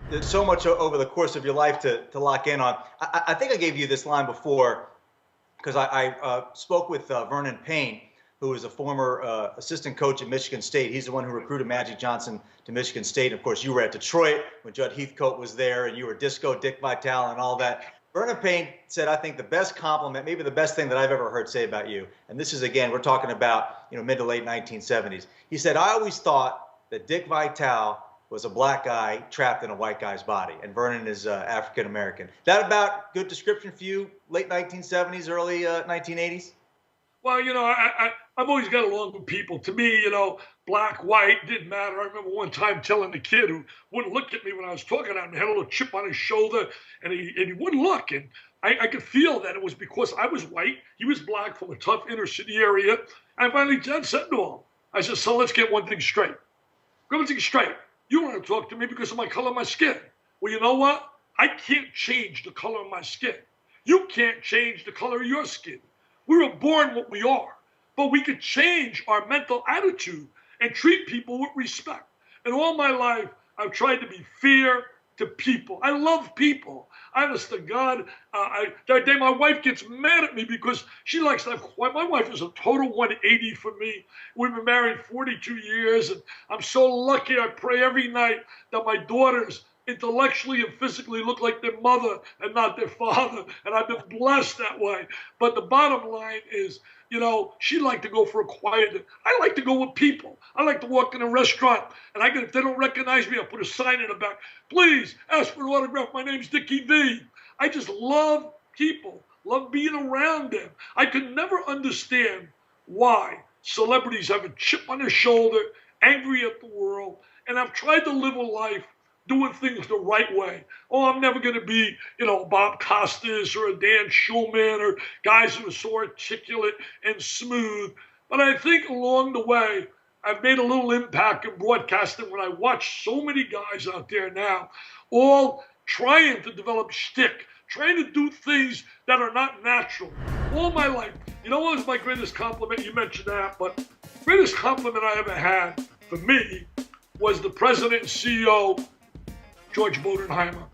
There's so much over the course of your life to lock in on. I think I gave you this line before because I spoke with Vernon Payne, who is a former assistant coach at Michigan State. He's the one who recruited Magic Johnson to Michigan State. Of course, you were at Detroit when Judd Heathcote was there, and you were Disco Dick Vitale and all that. Vernon Payne said, I think the best compliment, maybe the best thing that I've ever heard say about you, and this is, again, we're talking about mid to late 1970s. He said, I always thought that Dick Vitale was a black guy trapped in a white guy's body, and Vernon is African American. That about good description for you? Late 1970s, early 1980s? Well, I've always got along with people. To me, black, white, didn't matter. I remember one time telling the kid who wouldn't look at me when I was talking to him, he had a little chip on his shoulder, and he wouldn't look. And I could feel that it was because I was white, he was black from a tough inner city area. I finally said to him, I said, so let's get one thing straight. One thing straight. You want to talk to me because of my color of my skin. Well, you know what? I can't change the color of my skin. You can't change the color of your skin. We were born what we are, but we could change our mental attitude and treat people with respect. And all my life, I've tried to be fair to people. I love people. Honest to God, that day my wife gets mad at me because she likes to have quiet. My wife is a total 180 for me. We've been married 42 years, and I'm so lucky. I pray every night that my daughters intellectually and physically look like their mother and not their father. And I've been blessed that way. But the bottom line is, she'd like to go for a quiet. I like to go with people. I like to walk in a restaurant, and if they don't recognize me, I'll put a sign in the back. Please ask for an autograph. My name's Dickie V. I just love people, love being around them. I could never understand why celebrities have a chip on their shoulder, angry at the world, and I've tried to live a life doing things the right way. Oh, I'm never going to be, Bob Costas or a Dan Schulman or guys who are so articulate and smooth. But I think along the way, I've made a little impact in broadcasting when I watch so many guys out there now, all trying to develop shtick, trying to do things that are not natural. All my life. You know what was my greatest compliment? You mentioned that, but greatest compliment I ever had for me was the president and CEO, George Bodenheimer.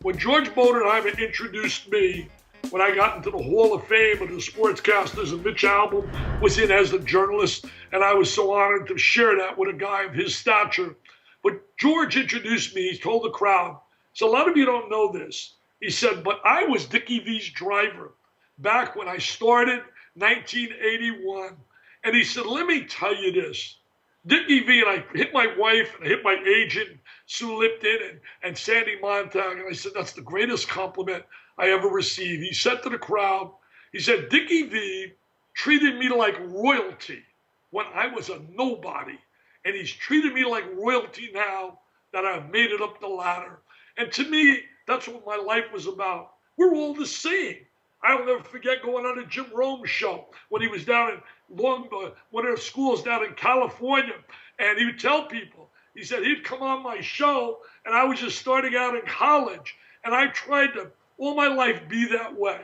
When George Bodenheimer introduced me, when I got into the Hall of Fame of the sportscasters, and Mitch Albom was in as the journalist, and I was so honored to share that with a guy of his stature. But George introduced me, he told the crowd, so a lot of you don't know this. He said, but I was Dickie V's driver back when I started, 1981. And he said, let me tell you this. Dickie V, and I hit my wife, and I hit my agent, Sue Lipton, and Sandy Montag, and I said, that's the greatest compliment I ever received. He said to the crowd, he said, Dickie V treated me like royalty when I was a nobody, and he's treated me like royalty now that I've made it up the ladder. And to me, that's what my life was about. We're all the same. I'll never forget going on a Jim Rome show when he was down in one of the schools down in California, and he would tell people, he said he'd come on my show, and I was just starting out in college, and I tried to all my life be that way.